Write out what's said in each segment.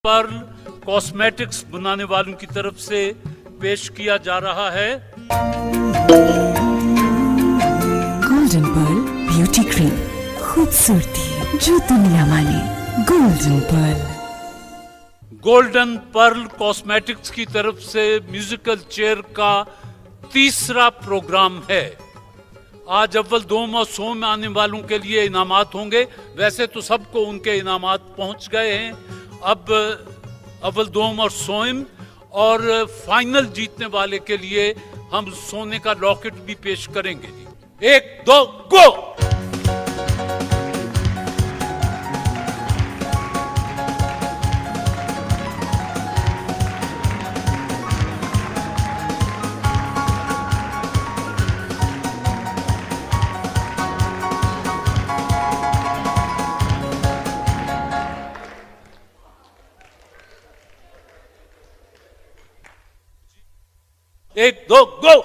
Perl cosmetics बनाने वालों की तरफ से पेश किया जा रहा है गोल्डन पर्ल ब्यूटी क्रीम, खूबसूरती जो दुनिया माने। Golden pearl. Golden pearl cosmetics की तरफ से म्यूजिकल चेयर का तीसरा प्रोग्राम है। आज अव्वल दोम और सोम आने वालों के लिए इनामात होंगे। वैसे तो सबको उनके इनामात पहुंच गए हैं। अब अव्वल दोम और सोम और फाइनल जीतने वाले के लिए हम सोने का लॉकेट भी पेश करेंगे जी। 1 2 गो। एक दो गो।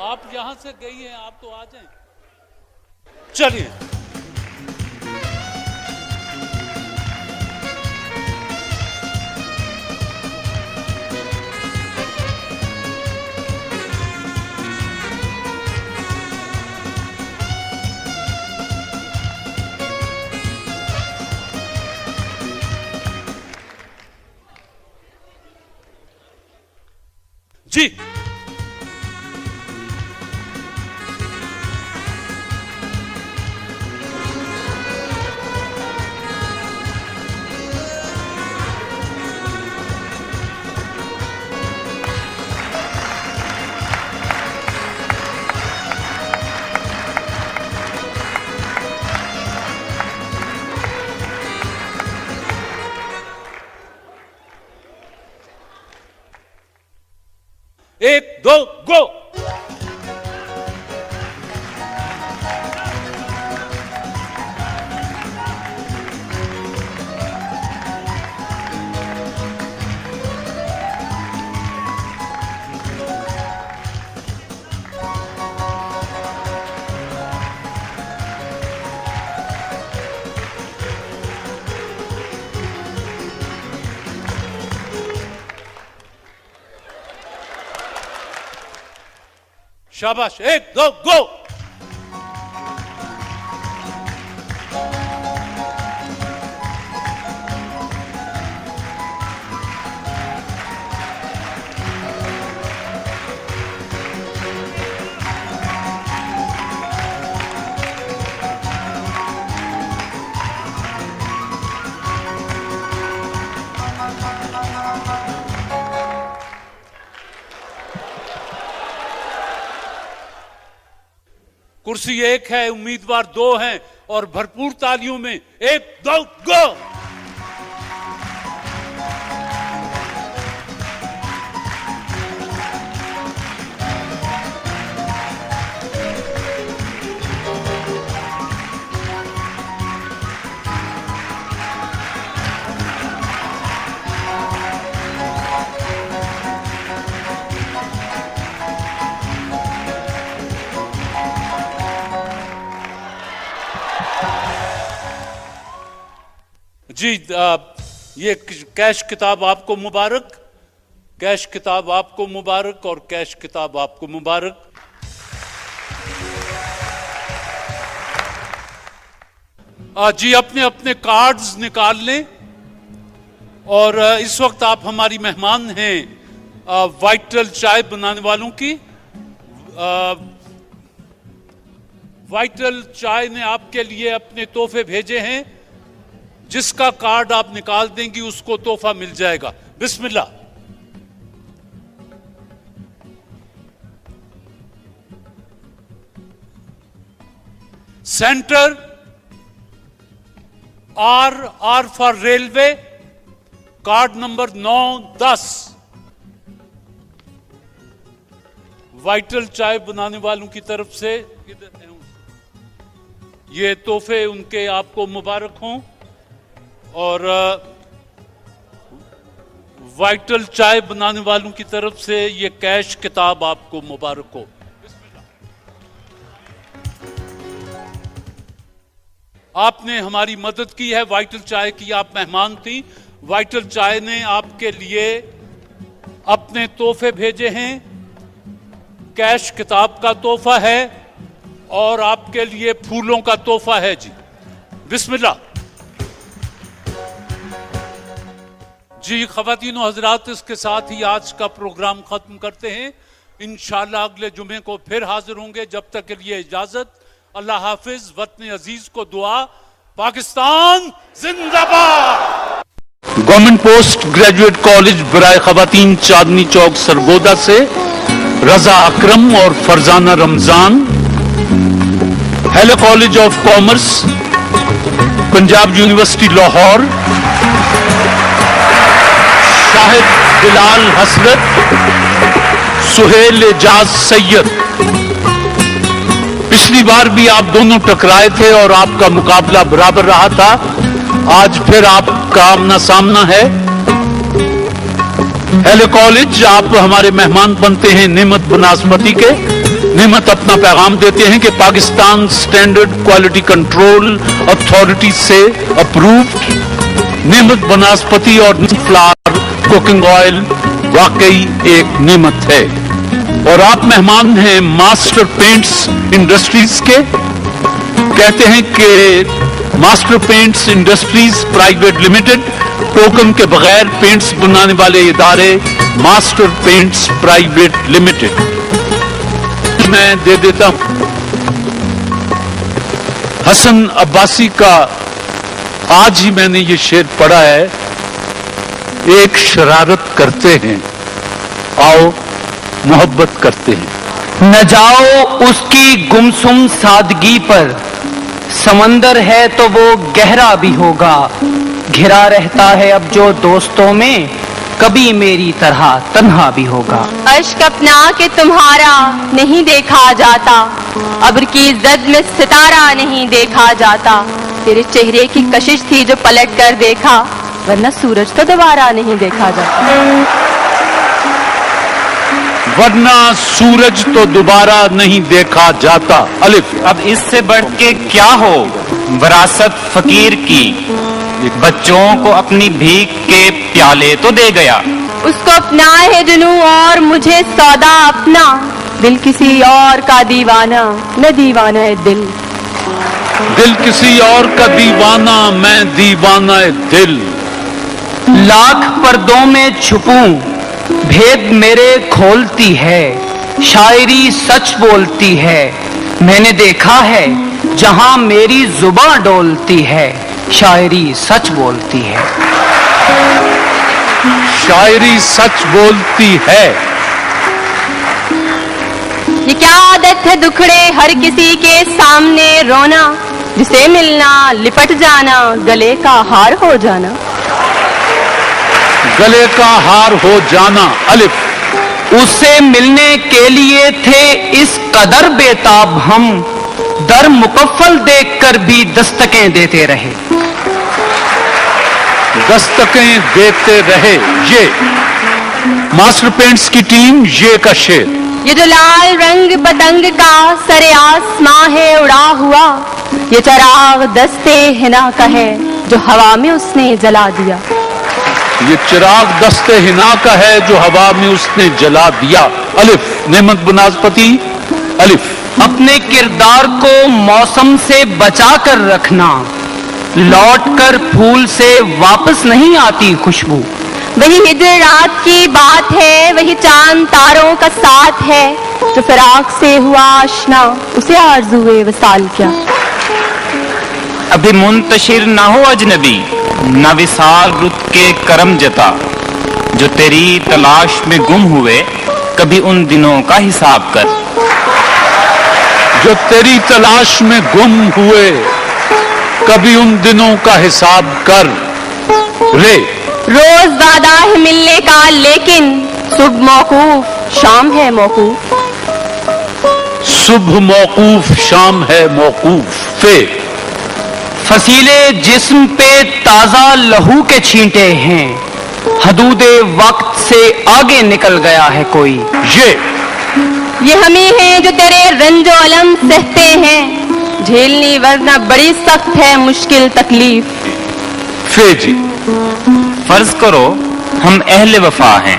आप यहां से गई हैं, आप तो आ जाएं। चलिए जी। एक दो गो। शाबाश। 1 2 गो। कुर्सी 1 है, उम्मीदवार 2 हैं और भरपूर तालियों में 1 2 गो। जी, ये कैश किताब आपको मुबारक, कैश किताब आपको मुबारक और कैश किताब आपको मुबारक। जी, अपने अपने कार्ड्स निकाल लें। और इस वक्त आप हमारी मेहमान हैं वाइटल चाय बनाने वालों की। वाइटल चाय ने आपके लिए अपने तोहफे भेजे हैं। जिसका कार्ड आप निकाल देंगी उसको तोहफा मिल जाएगा। बिस्मिल्लाह। Centre R for railway, card number 9 10। Vital चाय बनाने वालों की तरफ से ये तोहफे उनके आपको मुबारक हों और वाइटल चाय बनाने वालों की तरफ से ये कैश किताब आपको मुबारक हो। आपने हमारी मदद की है, वाइटल चाय की आप मेहमान थी। वाइटल चाय ने आपके लिए अपने तोहफे भेजे हैं, कैश किताब का तोहफा है और आपके लिए फूलों का तोहफा है जी। बिस्मिल्लाह जी। ख़वातीन और हज़रात, इसके साथ ही आज का प्रोग्राम खत्म करते हैं। इंशाअल्लाह अगले जुमे को फिर हाजिर होंगे। जब तक के लिए इजाजत। अल्लाह हाफिज। वतन अजीज को दुआ। पाकिस्तान जिंदाबाद। गवर्नमेंट पोस्ट ग्रेजुएट कॉलेज बराए ख़वातीन चांदनी चौक सरगोदा से रजा अकरम और Farzana Ramzan, hello college of commerce, Punjab university Lahore, Shahid Bilal हसरत, सुहेल एजाज सैयद। पिछली बार भी आप दोनों टकराए थे और आपका मुकाबला बराबर रहा था। आज फिर आपका आमना सामना है। हेलो कॉलेज, आप हमारे मेहमान बनते हैं नेमत बनास्पति के। नेमत अपना पैगाम देते हैं कि Pakistan standard quality control authority से अप्रूव्ड नेमत बनास्पति और फ्लावर कुकिंग ऑयल वाकई एक नेमत है। और आप मेहमान हैं मास्टर पेंट्स इंडस्ट्रीज के। कहते हैं कि master paints industries private limited, token के बगैर पेंट्स बनाने वाले इदारे मास्टर पेंट्स प्राइवेट लिमिटेड। मैं दे देता हूं हसन अब्बासी का। आज ही मैंने ये शेर पढ़ा है, एक शरारत करते हैं, आओ मोहब्बत करते हैं। न जाओ उसकी गुमसुम सादगी पर, समंदर है तो वो गहरा भी होगा। घिरा रहता है अब जो दोस्तों में, कभी मेरी तरह तन्हा भी होगा। अश्क अपना के तुम्हारा नहीं देखा जाता, अब्र की जद में सितारा नहीं देखा जाता। तेरे चेहरे की कशिश थी जो पलट कर देखा, वरना सूरज तो दोबारा नहीं देखा जाता। वरना सूरज तो दोबारा नहीं देखा जाता। अलिफ। अब इससे बढ़ के क्या हो विरासत फकीर की, बच्चों को अपनी भीख के प्याले तो दे गया। उसको अपना है जुनू और मुझे सौदा अपना, दिल किसी और का दीवाना, मैं दीवाना है दिल। दिल किसी और का दीवाना, मैं दीवाना है दिल। लाख पर्दों में छुपूं, भेद मेरे खोलती है। शायरी सच बोलती है, मैंने देखा है जहां मेरी जुबान डोलती है। शायरी सच बोलती है। शायरी सच बोलती है। ये क्या आदत है दुखड़े हर किसी के सामने रोना, जिसे मिलना लिपट जाना, गले का हार हो जाना। गले का हार हो जाना। अलिफ। उससे मिलने के लिए थे इस कदर बेताब हम, दर मुकफ्फल देखकर भी दस्तकें देते रहे। दस्तकें देते रहे। ये मास्टर पेंट्स की टीम, ये का शेर। ये जो लाल रंग पतंग का सरे आसमां है उड़ा हुआ, ये चिराग दस्ते हिना का है जो हवा में उसने जला दिया। ये चिराग दस्ते हिना का है जो हवा में उसने जला दिया। अलिफ। नेमत बनास्पति। अलिफ। अपने किरदार को मौसम से बचा कर रखना, लौटकर फूल से वापस नहीं आती खुशबू। वही हिजर रात की बात है, वही चांद तारों का साथ है, जो फिराक से हुआ आशना, उसे आरज़ूए वसाल क्या। अभी मुंतशिर ना हो अजनबी, न विसाल रुत के करम जता। जो तेरी तलाश में गुम हुए, कभी उन दिनों का हिसाब कर। जो तेरी तलाश में गुम हुए, कभी उन दिनों का हिसाब कर। रे। रोज वादा है मिलने का, लेकिन सुबह मौकूफ, शाम है मौकूफ। सुबह मौकूफ शाम है मौकूफ। फे फसीले जिस्म पे ताजा लहू के छींटे हैं, हदूदे वक्त से आगे निकल गया है कोई। ये हम ही हैं जो तेरे रंजो अलम सहते हैं, झेलनी वरना बड़ी सख्त है मुश्किल तकलीफ। फे जी फर्ज करो हम अहले वफा हैं,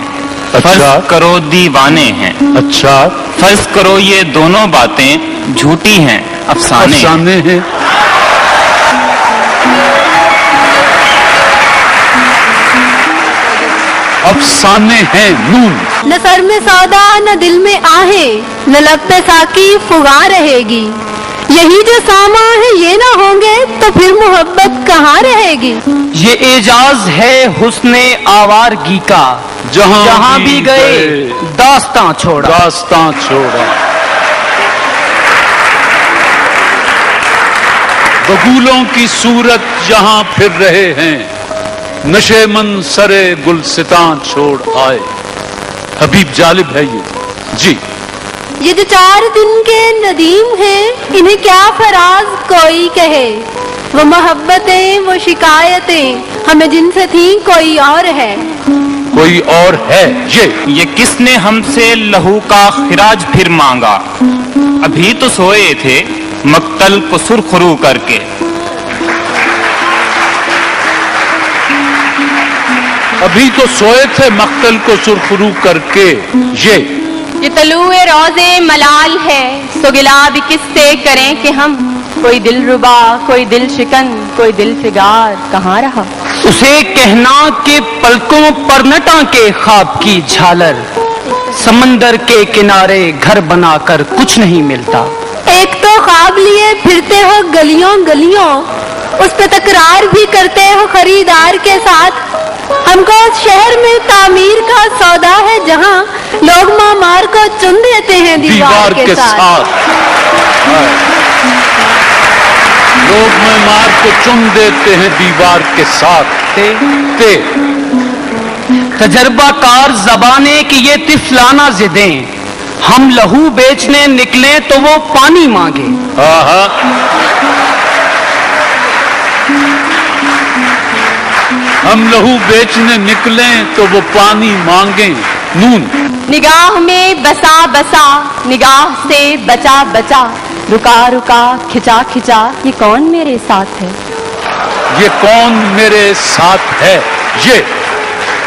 अच्छा। फर्ज करो दीवाने हैं, अच्छा। फर्ज करो ये दोनों बातें झूठी हैं, अफसाने हैं। अफसाने हैं। अफसाने हैं नून। न सर में सौदा न दिल में आहे, न लब पे साकी फुगा रहेगी। यही जो सामा है ये ना होंगे तो फिर मोहब्बत कहाँ रहेगी। ये एजाज है हुस्ने आवारगी का, जहाँ भी गए दास्तां छोड़ा। दास्तां छोड़ा। बगुलों की सूरत जहां फिर रहे हैं, नशे मन सरे गुलसितां छोड़ आए। हबीब जालिब है ये जी। ये जो 4 दिन के नदीम हैं, इन्हें क्या फराज कोई कहे। वो मोहब्बतें वो शिकायतें हमें जिनसे थी कोई और है। कोई और है ये किसने हमसे लहू का खिराज फिर मांगा, अभी तो सोए थे मक्तल को सुरखरू करके। अभी तो सोए थे मक्तल को सुरखरू करके। ये तलुए रोजे मलाल है, सो गिला भी किससे करें कि हम। कोई दिल रुबा कोई दिल शिकन कोई दिल फिगार कहाँ रहा। उसे कहना कि पलकों पर न टांके ख्वाब की झालर, समंदर के किनारे घर बनाकर कुछ नहीं मिलता। एक तो ख्वाब लिए फिरते हो गलियों गलियों, उस पे तकरार भी करते हो खरीदार के साथ। हमको शहर में तामीर का सौदा है, जहाँ लोग मामार को चुन देते हैं दीवार के साथ। लोग मामार को चुन देते हैं दीवार के साथ। ते तजर्बाकार जबाने की ये तिफलाना जिदें, हम लहू बेचने निकले तो वो पानी मांगे। हम लहू बेचने निकले तो वो पानी मांगे। नून निगाह में बसा बसा निगाह से बचा बचा, रुका रुका खिंचा खिंचा, ये कौन मेरे साथ है। ये कौन मेरे साथ है। ये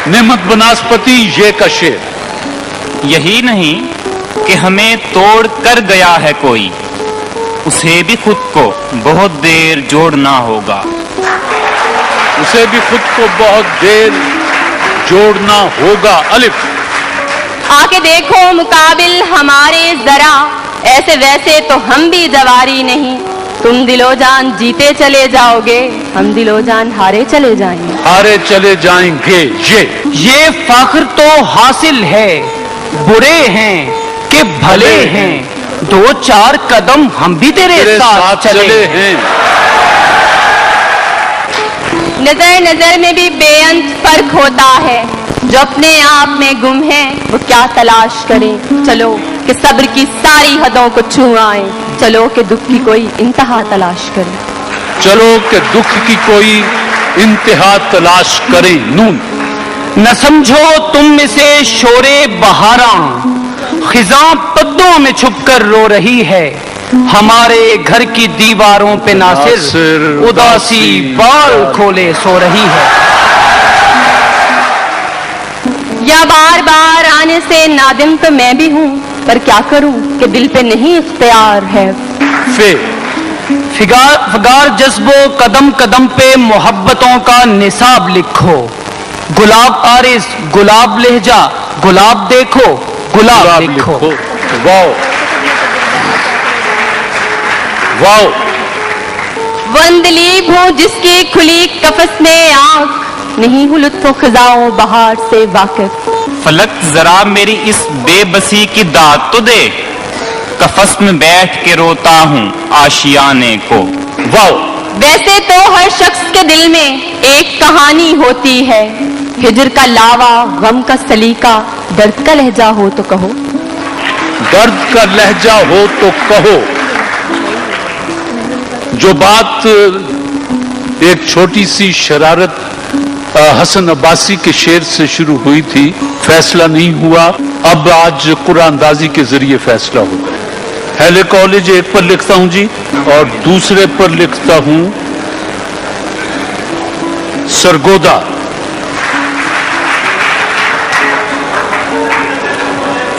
नेमत बनास्पति ये का शेर। यही नहीं कि हमें तोड़ कर गया है कोई, उसे भी खुद को बहुत देर जोड़ना होगा। उसे भी खुद को बहुत देर जोड़ना होगा। अलिफ आके देखो मुकाबिल हमारे जरा, ऐसे वैसे तो हम भी जवारी नहीं। तुम दिलो जान जीते चले जाओगे, हम दिलो जान हारे चले जाएंगे। हारे चले जाएंगे। ये फख्र तो हासिल है, बुरे हैं कि भले हैं, 2-4 कदम हम भी तेरे साथ चले हैं। नजर नजर में भी बेअंत फर्क होता है, जो अपने आप में गुम है वो क्या तलाश करें। चलो कि सब्र की सारी हदों को छुआएं, चलो कि दुख की कोई इंतहा तलाश करें। चलो कि दुख की कोई इंतहा तलाश करें। नून न समझो तुम इसे शोरे बहारा, खिजां पद्दों में छुपकर रो रही है। हमारे घर की दीवारों पे नासिर उदासी बाल खोले सो रही है। या बार बार आने से नादिम तो मैं भी हूँ, पर क्या करूँ कि दिल पे नहीं इख्तियार है। फिगार जज्बो कदम कदम पे मोहब्बतों का निसाब लिखो। गुलाब आरिस गुलाब लहजा, गुलाब देखो गुलाब लिखो। Wow wow. वंदलीब हूँ जिसकी खुली कफस में आंख, नहीं हूँ लुत्फो खिजाओं बहार से वाकिफ। फलक जरा मेरी इस बेबसी की दाद तो दे, कफस में बैठ के रोता हूँ आशियाने को। वाओ। वैसे तो हर शख्स के दिल में एक कहानी होती है, हिजर का लावा गम का सलीका, दर्द का लहजा हो तो कहो। दर्द का लहजा हो तो कहो। जो बात एक छोटी सी शरारत हसन अब्बासी के शेर से शुरू हुई थी, फैसला नहीं हुआ, अब आज कुरानदाजी के जरिए फैसला होगा। हेले कॉलेज एक पर लिखता हूं जी, और दूसरे पर लिखता हूं सरगोदा।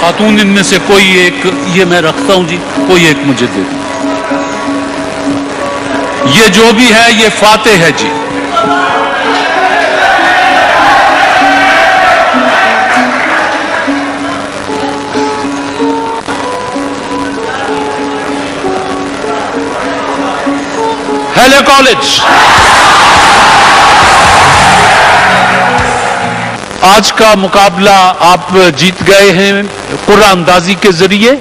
खातून इनमें से कोई एक, ये मैं रखता हूं जी, कोई एक मुझे दे दो। ये जो भी है ये फातेह है जी। हेले कॉलेज। आज का मुकाबला आप जीत गए हैं कुरानदाजी के जरिए।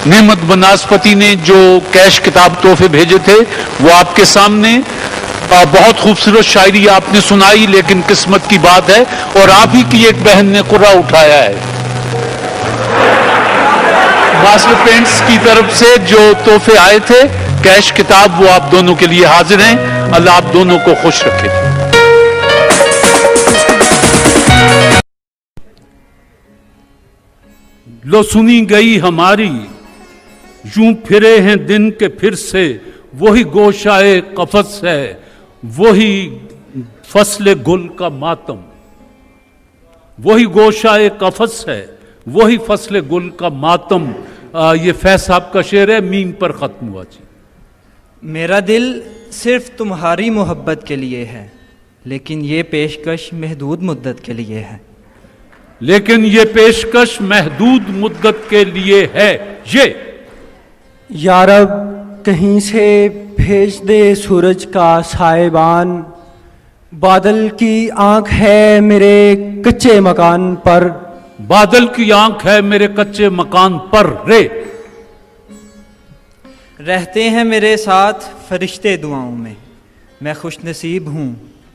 नेमत बनास्पति ने जो कैश किताब तोहफे भेजे थे वो आपके सामने। बहुत खूबसूरत शायरी आपने सुनाई, लेकिन किस्मत की बात है और आप ही की एक बहन ने कुरा उठाया है। मास्टर पेंट्स की तरफ से जो तोहफे आए थे कैश किताब, वो आप दोनों के लिए हाजिर हैं। अल्लाह आप दोनों को खुश रखे। लो सुनी गई हमारी यूं फिरे हैं दिन के फिर से, वही गोशाए कफस है, वही फसले गुल का मातम। वही गोशाए कफस है, वही फसले गुल का मातम। ये फैज साहब का शेर है, मीम पर खत्म हुआ जी। मेरा दिल सिर्फ तुम्हारी मोहब्बत के लिए है, लेकिन ये पेशकश महदूद मुद्दत के लिए है। लेकिन ये पेशकश महदूद मुद्दत के लिए है। ये यारब कहीं से भेज दे सूरज का साइबान, बादल की आंख है मेरे कच्चे मकान पर। बादल की आंख है मेरे कच्चे मकान पर। रे रहते हैं मेरे साथ फरिश्ते दुआओं में, मैं खुशनसीब हूँ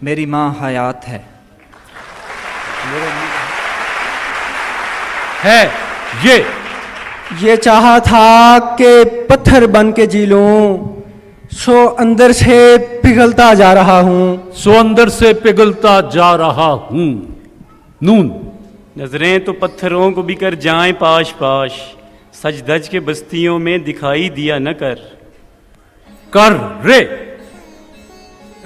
मेरी माँ हयात है। ये चाहा था कि पत्थर बन के जी लूं, सो अंदर से पिघलता जा रहा हूँ। सो अंदर से पिघलता जा रहा हूँ। नून। नजरें तो पत्थरों को भी कर जाएं पाश पाश, सज धज के बस्तियों में दिखाई दिया न कर। कर रे।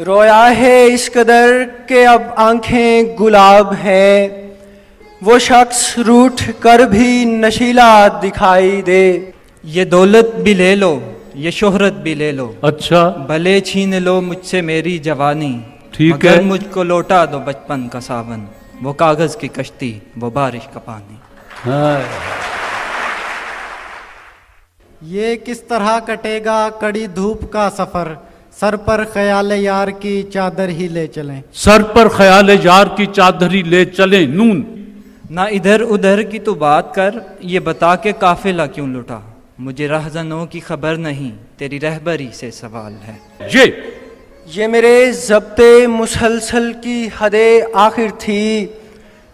रोया है इस कदर के अब आंखें गुलाब है, वो शख्स रूठ कर भी नशीला दिखाई दे। ये दौलत भी ले लो, ये शोहरत भी ले लो, अच्छा भले छीन लो मुझसे मेरी जवानी, ठीक है, है। मुझको लौटा दो बचपन का सावन, वो कागज की कश्ती, वो बारिश का पानी। ये किस तरह कटेगा कड़ी धूप का सफर, सर पर ख्याल यार की चादर ही ले चलें। सर पर ख्याल यार की चादर ही ले चलें। नून। ना इधर उधर की तो बात कर, ये बता के काफिला क्यों लुटा, मुझे रहजनों की खबर नहीं, तेरी रहबरी से सवाल है। ये मेरे ज़ब्ते मुसलसल की हदे आखिर थी,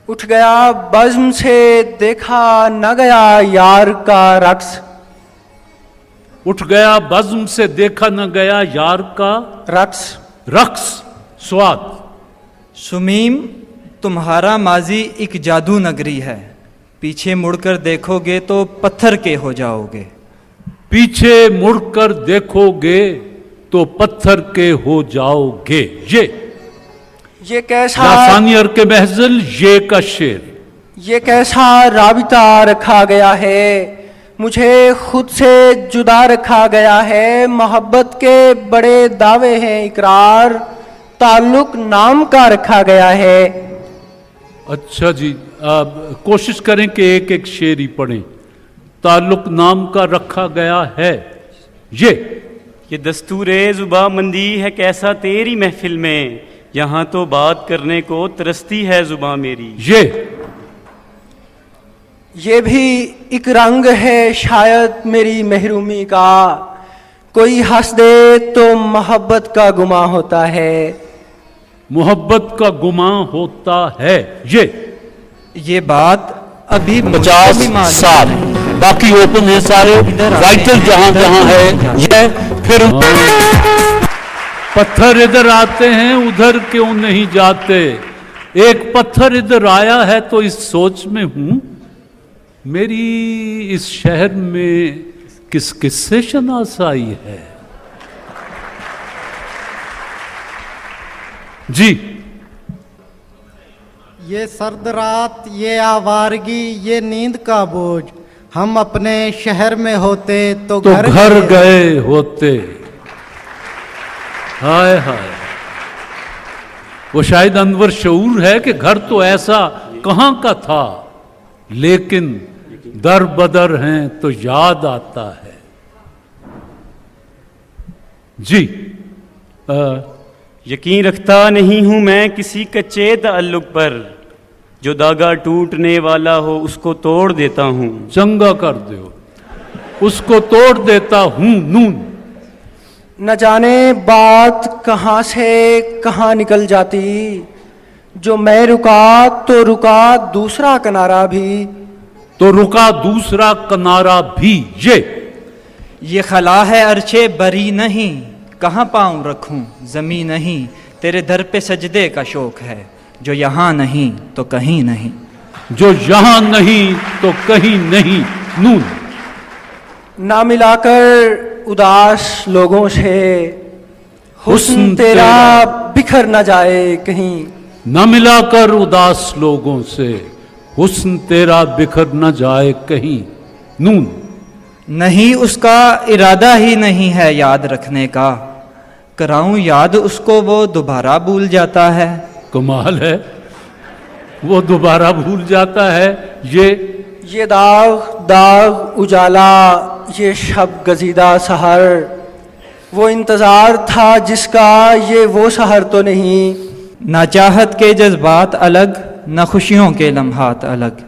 उठ गया बज़्म से देखा न गया यार का रक्स। उठ गया बज़्म से देखा न गया यार का रक्स। रक्स स्वाद। सुमीम तुम्हारा माजी एक जादू नगरी है, पीछे मुड़कर देखोगे तो पत्थर के हो जाओगे। पीछे मुड़कर देखोगे तो पत्थर के हो जाओगे। ये कैसा लासानियर के महज़ल ये का शेर। ये कैसा राबिता रखा गया है, मुझे खुद से जुदा रखा गया है। मोहब्बत के बड़े दावे हैं, इकरार ताल्लुक नाम का रखा गया है। अच्छा जी, कोशिश करें कि एक एक शेर ही पढ़ें। ताल्लुक नाम का रखा गया है। ये दस्तूरे जुबा मंदी है कैसा तेरी महफिल में, यहाँ तो बात करने को तरसती है जुबा मेरी। ये भी एक रंग है शायद मेरी महरूमी का, कोई हंस दे तो मोहब्बत का गुमा होता है। मोहब्बत का गुमा होता है। ये बात अभी 50 साल बाकी ओपन है सारे, वाइटल जहां जहां है ये फिर पत्थर इधर आते हैं उधर क्यों नहीं जाते, एक पत्थर इधर आया है तो इस सोच में हूं, मेरी इस शहर में किस किससे शनासाई है। जी, ये सर्द रात, ये आवारगी, ये नींद का बोझ, हम अपने शहर में होते तो घर गए होते। हाय हाय, वो शायद अनवर शऊर है कि घर तो ऐसा कहां का था, लेकिन दर बदर हैं तो याद आता है। जी, यकीन रखता नहीं हूं मैं किसी कच्चे ताल्लुक पर, जो धागा टूटने वाला हो उसको तोड़ देता हूं। चंगा कर दो, उसको तोड़ देता हूं नून। न जाने बात कहाँ से कहाँ निकल जाती, जो मैं रुका तो रुका दूसरा किनारा भी, तो रुका दूसरा किनारा भी। ये खला है अर्शे बरी नहीं, कहाँ पाँव रखूं जमी नहीं, तेरे दर पे सजदे का शौक है, जो यहाँ नहीं तो कहीं नहीं, जो यहाँ नहीं तो कहीं नहीं नून। ना मिलाकर उदास लोगों से हुस्न तेरा बिखर न जाए कहीं, न मिलाकर उदास लोगों से हुस्न तेरा बिखर न जाए कहीं नून। नहीं उसका इरादा ही नहीं है याद रखने का, कराऊं याद उसको वो दोबारा भूल जाता है। कमाल है, वो दोबारा भूल जाता है। ये दाग दाग उजाला, ये शब गजीदा सहर, वो इंतजार था जिसका ये वो सहर तो नहीं। ना चाहत के जज्बात अलग, न खुशियों के लम्हात अलग,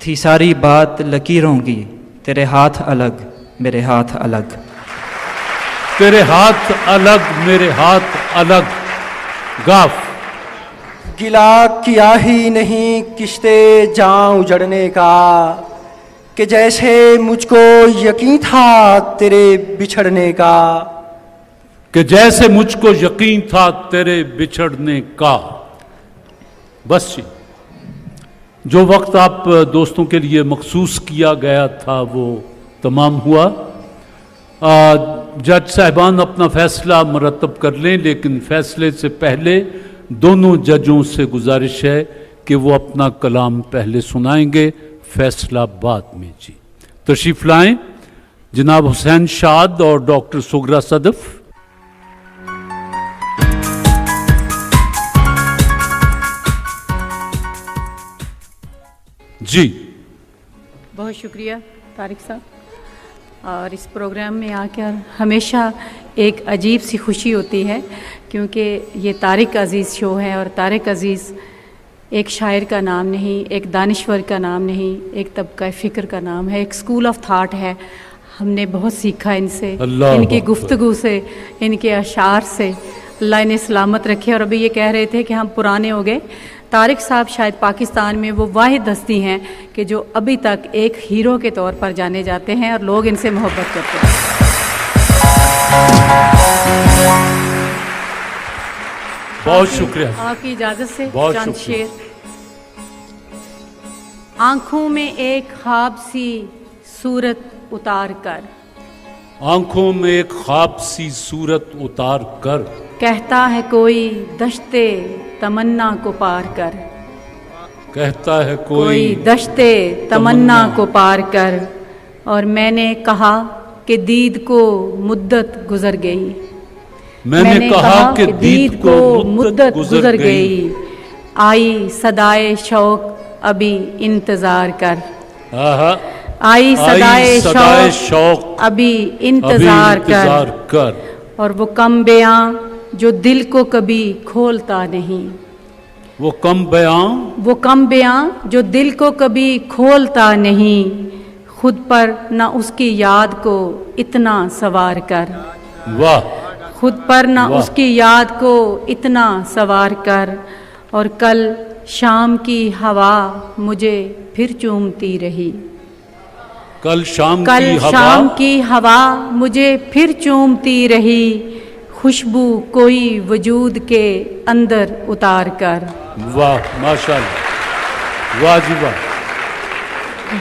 थी सारी बात लकीरों की, तेरे हाथ अलग मेरे हाथ अलग, तेरे हाथ अलग मेरे हाथ अलग। गाफ। गिला किया ही नहीं किश्ते जां उजड़ने का, कि जैसे मुझको यकीन था तेरे बिछड़ने का, कि जैसे मुझको यकीन था तेरे बिछड़ने का। बस जी, जो वक्त आप दोस्तों के लिए मखसूस किया गया था वो तमाम हुआ। जज साहिबान अपना फैसला मुरतब कर लें, लेकिन फैसले से पहले दोनों जजों से गुजारिश है कि वो अपना कलाम पहले सुनाएंगे, फैसला बाद में। जी, तशरीफ लाएं जनाब हुसैन शाद और डॉक्टर सुगरा सदफ। जी, बहुत शुक्रिया तारिक साहब। और इस प्रोग्राम में आकर हमेशा एक अजीब सी खुशी होती है, क्योंकि ये तारिक अज़ीज़ शो है, और तारिक अज़ीज़ एक शायर का नाम नहीं, एक दानिश्वर का नाम नहीं, एक तबका फ़िक्र का नाम है, एक स्कूल ऑफ थाट है। हमने बहुत सीखा इनसे, इनकी गुफ्तगू से, इनके अशार से। अल्लाह इन्हें सलामत रखे। और अभी ये कह रहे थे कि हम पुराने हो गए। तारिक साहब शायद पाकिस्तान में वो वाहिद हस्ती हैं कि जो अभी तक एक हीरो के तौर पर जाने जाते हैं और लोग इनसे मोहब्बत करते हैं। बहुत शुक्रिया। आपकी इजाज़त से बहुत चंद शुक्रिया। शेर। आंखों में एक ख्वाब सी सूरत उतार कर, आंखों में एक ख्वाब सी सूरत उतार कर, कहता है कोई दश्ते तमन्ना को पार कर, कहता है कोई दश्ते तमन्ना को पार कर। और मैंने कहा कि दीद को मुद्दत गुजर गई, मैंने कहा कि दीद को मुद्दत गुजर गई। आई सदाए शौक अभी इंतजार कर, आई सदाए शौक अभी इंतजार कर। और वो कम बयां जो दिल को कभी खोलता नहीं, वो कम बयां जो दिल को कभी खोलता नहीं। खुद पर न उसकी याद को इतना सवार कर, वाह, खुद पर न उसकी याद को इतना सवार कर। और कल शाम की हवा मुझे फिर चूमती रही, कल शाम की हवा मुझे फिर चूमती रही, खुशबू कोई वजूद के अंदर उतार कर। वाह माशाल्लाह, वाह जी वाह,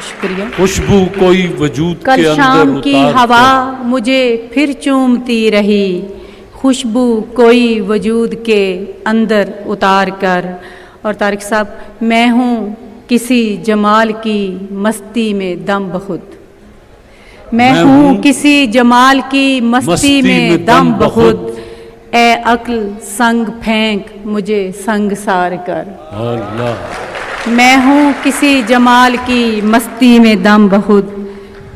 शुक्रिया। खुशबू कोई वजूद के अंदर कल शाम की हवा कर। मुझे फिर चूमती रही, खुशबू कोई वजूद के अंदर उतार कर। और तारिक साहब, मैं हूँ किसी जमाल की मस्ती में दम बहुत, मैं हूँ किसी जमाल की मस्ती में दम बहुत, ए अक्ल संग फेंक मुझे संगसार कर। अल्लाह। मैं हूँ किसी जमाल की मस्ती में दम बहुत,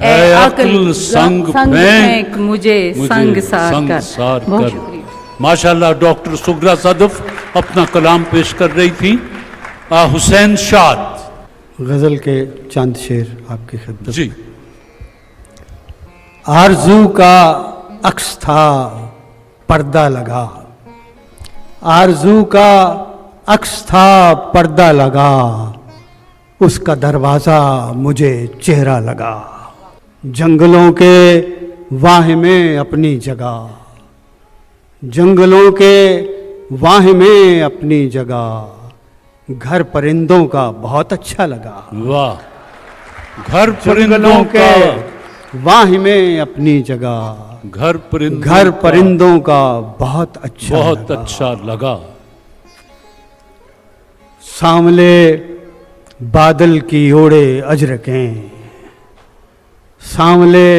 ए अक्ल संग फेंक मुझे संगसार कर। बहुत शुक्रिया। माशाल्लाह। डॉक्टर सुगरा सदफ अपना कलाम पेश कर रही थी। हुसैन शाद गज़ल के चंद शेर आपकी खिदमत जी। आरज़ू का अक्स था पर्दा लगा, आरज़ू का अक्स था पर्दा लगा, उसका दरवाज़ा मुझे चेहरा लगा। जंगलों के वाह में अपनी जगह, जंगलों के वाह में अपनी जगह, घर परिंदों का बहुत अच्छा लगा। वाह। घर परिंदों के वाह में अपनी जगह, घर परिंदों का बहुत अच्छा लगा। सामले बादल की ओड़े अजरकें, सामले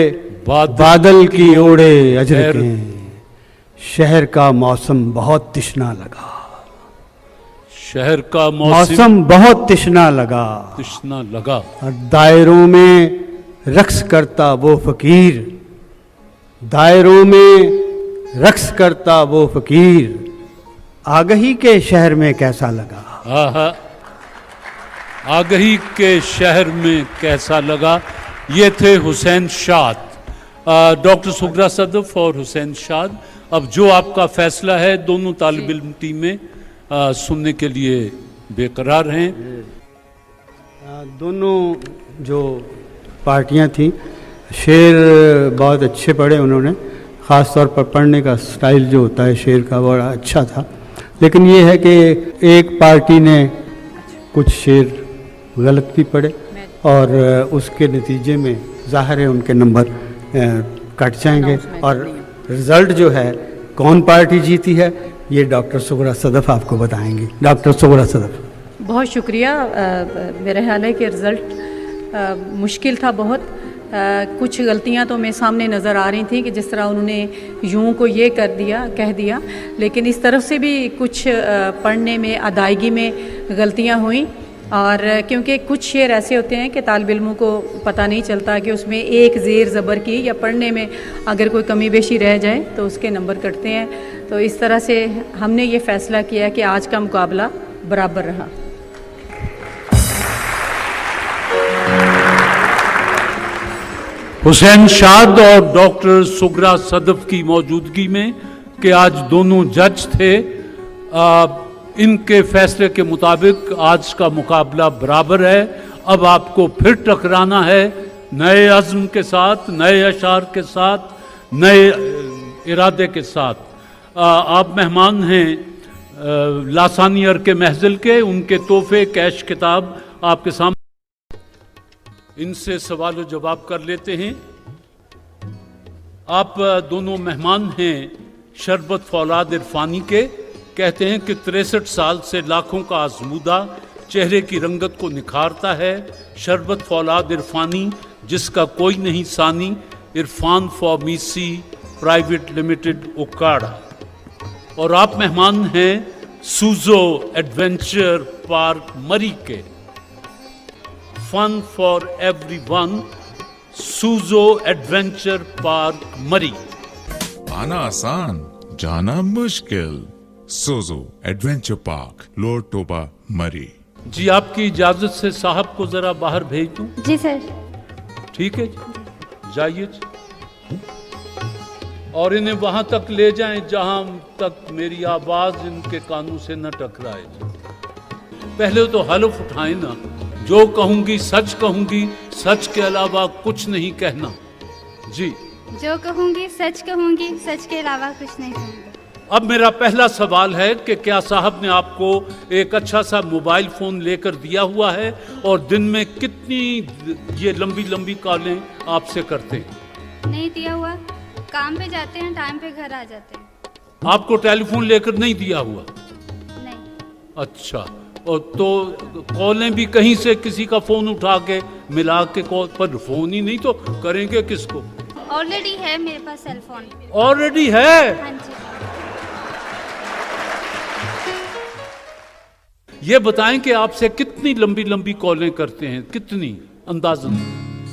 बादल की ओड़े अजरकें, शहर का मौसम बहुत तिश्ना लगा, शहर का मौसम बहुत तिश्ना लगा, और दायरों में रक्स करता वो फकीर, दायरों में रक्स करता वो फकीर, आगही के शहर में कैसा लगा। आगही के शहर में कैसा लगा। ये थे हुसैन शाद, डॉक्टर सुगरा सदफ और हुसैन शाद। अब जो आपका फैसला है, दोनों तालिब इल्म टीमें सुनने के लिए बेकरार हैं। दोनों जो पार्टियां थी, शेर बहुत अच्छे पढ़े उन्होंने, ख़ास तौर पर पढ़ने का स्टाइल जो होता है शेर का बड़ा अच्छा था। लेकिन ये है कि एक पार्टी ने कुछ शेर गलत भी पढ़े और उसके नतीजे में ज़ाहिर है उनके नंबर कट जाएंगे, और रिज़ल्ट जो है कौन पार्टी जीती है ये डॉक्टर सुगरा सदफ आपको बताएंगी। डॉक्टर सुगरा सदफ। बहुत शुक्रिया। मेरा ख्याल है कि रिज़ल्ट मुश्किल था बहुत। कुछ गलतियां तो मेरे सामने नज़र आ रही थी कि जिस तरह उन्होंने यूं को ये कह दिया, लेकिन इस तरफ से भी कुछ पढ़ने में, अदायगी में गलतियां हुई। और क्योंकि कुछ शेर ऐसे होते हैं कि तालिब इल्मों को पता नहीं चलता कि उसमें एक ज़ेर ज़बर की या पढ़ने में अगर कोई कमी बेशी रह जाए तो उसके नंबर कटते हैं। तो इस तरह से हमने ये फ़ैसला किया कि आज का मुकाबला बराबर रहा। हुसैन शाद और डॉक्टर सुगरा सदफ की मौजूदगी में कि आज दोनों जज थे, इनके फैसले के मुताबिक आज का मुकाबला बराबर है। अब आपको फिर टकराना है नए अज़्म के साथ, नए अशार के साथ, नए इरादे के साथ। आप मेहमान हैं लासानियर के महज़िल के, उनके तोहफे कैश किताब आपके सामने, इनसे सवाल जवाब कर लेते हैं। आप दोनों मेहमान हैं शरबत फौलाद इरफानी के। कहते हैं कि 63 साल से लाखों का आजमूदा चेहरे की रंगत को निखारता है शरबत फौलाद इरफानी, जिसका कोई नहीं सानी, Irfan pharmacy private limited Okara. और आप मेहमान हैं सूजो एडवेंचर पार्क मरी के। Fun for everyone, Sozo adventure park Murree. आना आसान, जाना मुश्किल। Sozo adventure park, lower Topa, Murree. जी, आपकी इजाजत से साहब को जरा बाहर भेज दूं? जी सर। ठीक है जी, जाइए जी। और इन्हें वहां तक ले जाएं जहां तक मेरी आवाज इनके कानों से न टकराए। पहले तो हलफ उठाएं ना, जो कहूंगी सच कहूंगी, सच के अलावा कुछ नहीं कहना। जी, जो कहूंगी, सच के अलावा कुछ नहीं कहूंगी। अब मेरा पहला सवाल है कि क्या साहब ने आपको एक अच्छा सा मोबाइल फोन लेकर दिया हुआ है और दिन में कितनी ये लंबी लंबी कॉलें आपसे करते हैं? नहीं दिया हुआ, काम पे जाते हैं, टाइम पे घर आ जाते हैं। आपको टेलीफोन लेकर नहीं दिया हुआ? नहीं। अच्छा, और तो कॉलें भी कहीं से किसी का फोन उठा के मिला के कॉल पर, फोन ही नहीं तो करेंगे किसको? ऑलरेडी है मेरे पास सेल फोन। ऑलरेडी है? हाँ जी। ये बताएं कि आपसे कितनी लंबी लंबी कॉलें करते हैं, कितनी अंदाजन?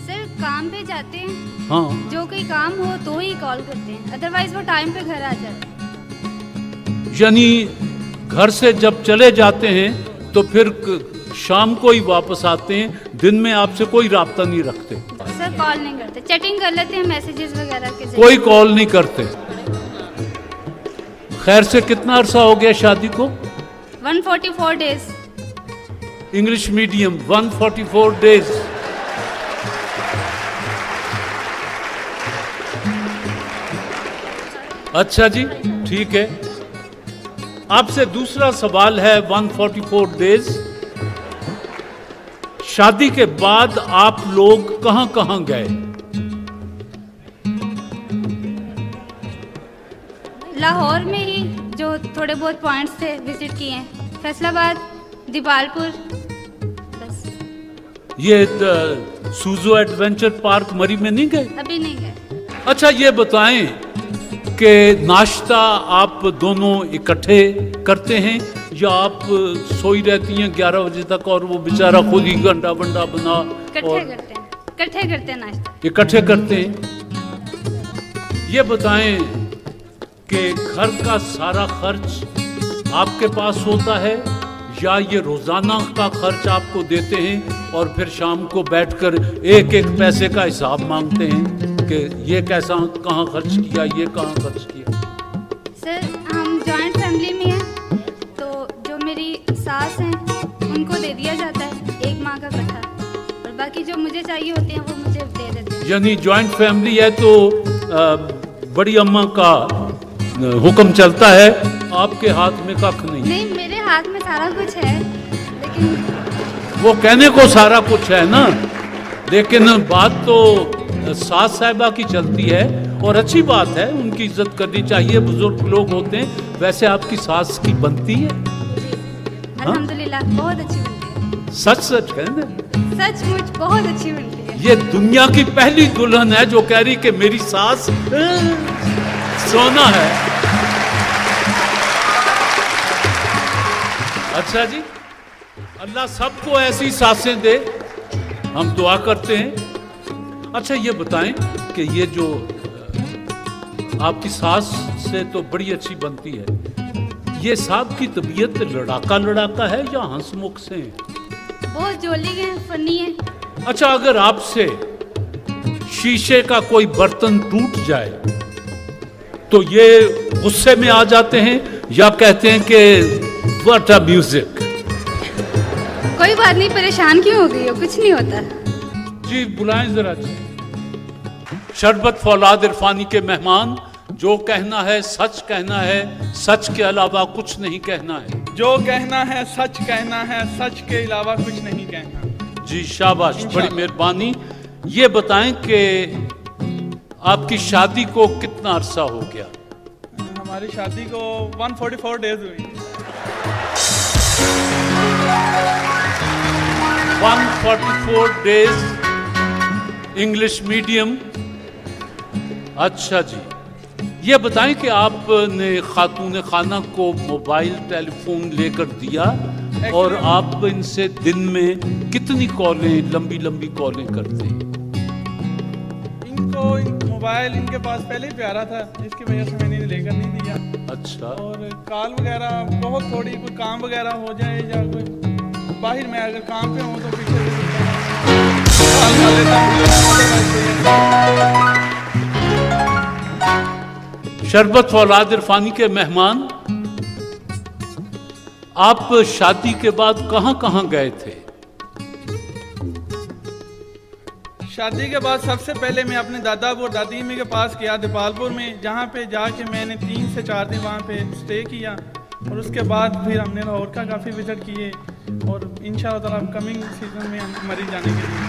सर काम पे जाते हैं, हाँ, जो कोई काम हो तो ही कॉल करते हैं, अदरवाइज वो टाइम पे घर आ जाते हैं। यानी घर से जब चले जाते हैं तो फिर शाम को ही वापस आते हैं, दिन में आपसे कोई राब्ता नहीं रखते? सर कॉल नहीं करते, चैटिंग कर लेते हैं मैसेजेस वगैरह के जरिए। कोई कॉल नहीं करते? खैर से कितना अरसा हो गया शादी को? 144 डेज। English medium 144 days. अच्छा जी, ठीक है। आपसे दूसरा सवाल है, 144 डेज शादी के बाद आप लोग कहां कहां गए? लाहौर में ही जो थोड़े बहुत पॉइंट्स थे विजिट किए हैं, फैसलाबाद, दीपालपुर, बस। ये सूजो एडवेंचर पार्क मरी में नहीं गए? अभी नहीं गए। अच्छा, ये बताएं कि नाश्ता आप दोनों इकट्ठे करते हैं या आप सोई रहती हैं 11 बजे तक और वो बेचारा खुद ही गंडा बंडा बना? इकट्ठे करते हैं नाश्ता। इकट्ठे करते हैं। ये बताएं कि घर का सारा खर्च आपके पास होता है या ये रोजाना का खर्च आपको देते हैं और फिर शाम को बैठकर एक एक पैसे का हिसाब मांगते हैं कि ये कैसा कहाँ खर्च किया, ये कहाँ खर्च किया? सर हम जॉइंट फैमिली में हैं, तो जो मेरी सास हैं उनको दे दिया जाता है 1 माह का इकट्ठा, और बाकी जो मुझे चाहिए होते हैं वो मुझे दे देते हैं। यानी जॉइंट फैमिली है तो बड़ी अम्मा का हुक्म चलता है, आपके हाथ में कख नहीं? नहीं, मेरे हाथ में सारा कुछ है, लेकिन वो कहने को सारा कुछ है ना, लेकिन बात तो सास साहिबा की चलती है और अच्छी बात है, उनकी इज्जत करनी चाहिए, बुजुर्ग लोग होते हैं। वैसे आपकी सास की बनती है? अल्हम्दुलिल्लाह बहुत अच्छी बनती है। सच सच कहना, सचमुच बहुत अच्छी बनती है। ये दुनिया की पहली दुल्हन है जो कह रही कि मेरी सास सोना है। अच्छा जी, अल्लाह सबको ऐसी सासें दे, हम दुआ करते हैं। अच्छा, ये बताएं कि ये जो आपकी सास से तो बड़ी अच्छी बनती है, ये साहब की तबीयत लड़ाका लड़ाका है या हंसमुख से है? बहुत जोली है, फनी है। अच्छा, अगर आपसे शीशे का कोई बर्तन टूट जाए तो ये गुस्से में आ जाते हैं या कहते हैं कि व्हाट अ म्यूजिक? कोई बात नहीं, परेशान क्यों हो गई हो, कुछ नहीं होता। जी बुलाएं जरा जी। शरबत फौलाद इरफानी के मेहमान, जो कहना है सच कहना है, सच के अलावा कुछ नहीं कहना है। जो कहना है सच कहना है, सच के अलावा कुछ नहीं कहना। जी शाबाश, बड़ी मेहरबानी। ये बताएं कि आपकी शादी को कितना अरसा हो गया? हमारी शादी को 144 डेज हुई। 144 डेज, इंग्लिश मीडियम। अच्छा जी, ये बताएं कि आपने खातून खाना को मोबाइल टेलीफोन लेकर दिया और आप इनसे दिन में कितनी कॉलें, लंबी लंबी कॉलें करते हैं? इनको मोबाइल इनके पास पहले ही प्यारा था, जिसकी वजह से मैंने लेकर नहीं दिया। अच्छा। और कॉल वगैरह बहुत थोड़ी, कोई काम वगैरह हो जाए या कोई बाहर में अगर काम पे हूँ तो पीछे कॉल कर लेता हूँ। शरबत फौलाद इरफानी के मेहमान, आप शादी के बाद कहां कहां गए थे? शादी के बाद सबसे पहले मैं अपने दादा और दादी अम्मी के पास गया दीपालपुर में, जहाँ पे जाके मैंने 3 से 4 दिन वहाँ पे स्टे किया और उसके बाद फिर हमने लाहौर का काफ़ी विजिट किए और इंशाअल्लाह ताला कमिंग सीजन में हम मरी जाने के लिए।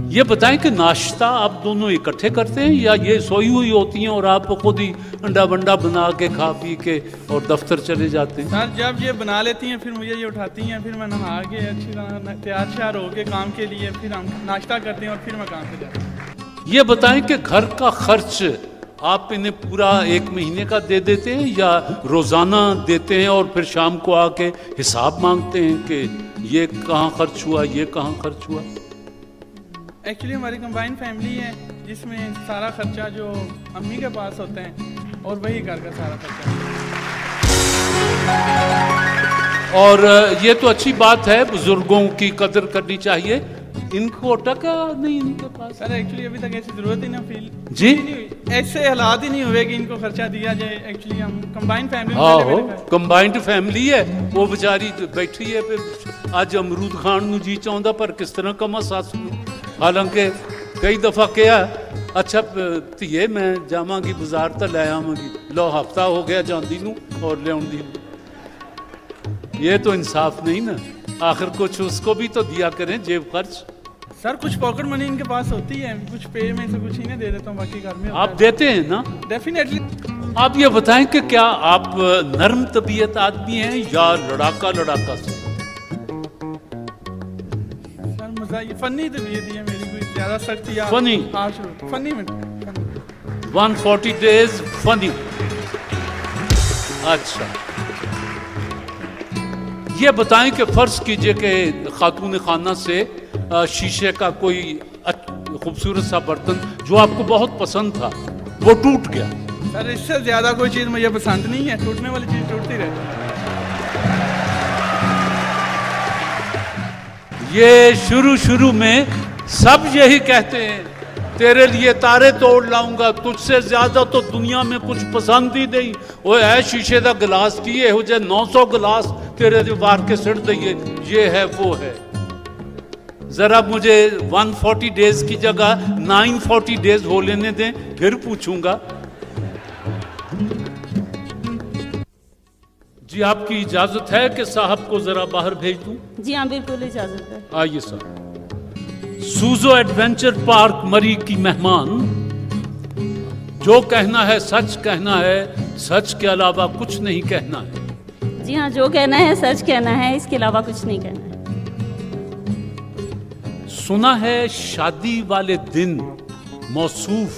ये बताएं कि नाश्ता आप दोनों इकट्ठे करते हैं या ये सोई हुई होती हैं और आप खुद ही अंडा बंडा बना के खा पी के और दफ्तर चले जाते हैं? सर जब ये बना लेती हैं फिर मुझे ये उठाती हैं, फिर मैं नहा के अच्छी तरह तैयार श्यार हो के काम के लिए फिर हम नाश्ता करते हैं और फिर मैं काम पे जाता हूँ। ये बताएं कि घर का खर्च आप इन्हें पूरा 1 महीने का दे देते हैं या रोजाना देते हैं और फिर शाम को आके हिसाब मांगते हैं कि ये कहाँ खर्च हुआ, ये कहाँ खर्च हुआ? एक्चुअली हमारी कंबाइन फैमिली है जिसमें सारा खर्चा जो अम्मी के पास होता है और वही घर का सारा खर्चा। और ये तो अच्छी बात है, बुजुर्गों की कदर करनी चाहिए। इनको टका नहीं इनके पास? सर एक्चुअली अभी तक ऐसी जरूरत ही ना फील जी ऐसे हालात ही नहीं हुए कि इनको खर्चा दिया जाए। एक्चुअली हम कंबाइंड फैमिली कंबाइंड फैमिली है, वो बेचारी बैठी है फिर आज अमरूद खान नू जी चाहता पर किस तरह कमा सास नू। हालांकि कई दफा क्या अच्छा धीए मैं जावांगी बाजार तो लै आवांगी, लो हफ्ता हो गया जांदी नू और लियाउंदी। ये तो इंसाफ नहीं ना, आखिर कुछ उसको भी तो दिया करें जेब खर्च। सर कुछ पॉकेट मनी इनके पास होती है, कुछ पे में से कुछ इन्हें दे देता हूँ, बाकी घर में आप देते हैं ना? डेफिनेटली। आप ये बताएं कि क्या आप नर्म तबीयत आदमी हैं या लड़ाका लड़ाका से? सर मजा ये फनी तबीयत है मेरी, कोई ज्यादा सख्त या फनी फनी में 140 डेज फनी। अच्छा ये बताएं कि फर्ज कीजिए कि खातून खाना से शीशे का कोई खूबसूरत सा बर्तन जो आपको बहुत पसंद था वो टूट गया। सर इससे ज्यादा कोई चीज मुझे पसंद नहीं है, टूटने वाली चीज टूटती रहती है। ये शुरू में सब यही कहते हैं तेरे लिए तारे तोड़ लाऊंगा, तुझसे ज्यादा तो दुनिया में कुछ पसंद ही नहीं। वो है शीशे का गिलास की हो जाए 900 गिलास तेरे दीवार के सिर दिए, ये है वो है। जरा मुझे 140 डेज की जगह 940 डेज हो लेने दें, फिर पूछूंगा। जी आपकी इजाजत है कि साहब को जरा बाहर भेज दूं? जी हाँ बिल्कुल इजाजत है। आइए सर। सूजो एडवेंचर पार्क मरी की मेहमान, जो कहना है सच कहना है, सच के अलावा कुछ नहीं कहना है। जी हाँ जो कहना है सच कहना है, इसके अलावा कुछ नहीं कहना है। सुना है शादी वाले दिन मौसूफ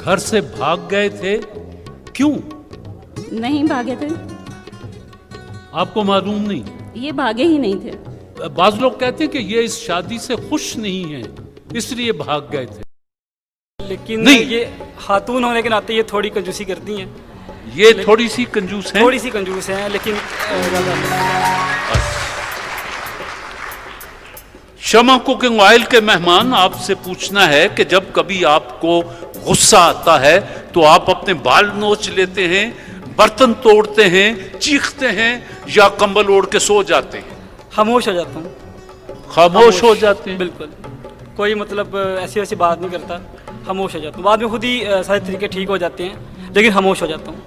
घर से भाग गए थे, क्यों? नहीं भागे थे। आपको मालूम नहीं? ये भागे ही नहीं थे। बाज लोग कहते हैं कि ये इस शादी से खुश नहीं है इसलिए भाग गए थे। लेकिन नहीं। ये खातून होने के नाते ये थोड़ी कंजूसी करती हैं। ये थोड़ी सी कंजूस हैं? थोड़ी सी कंजूस हैं लेकिन शमा कुकिंग ऑयल के मेहमान, आपसे पूछना है कि जब कभी आपको गुस्सा आता है तो आप अपने बाल नोच लेते हैं, बर्तन तोड़ते हैं, चीखते हैं या कंबल ओढ़ के सो जाते हैं? खामोश हो जाता हूँ। खामोश हो जाते हैं? बिल्कुल, कोई मतलब ऐसी वैसी बात नहीं करता, खामोश हो जाता हूँ। बाद में खुद ही सारे तरीके ठीक हो जाते हैं लेकिन खामोश हो जाता हूँ।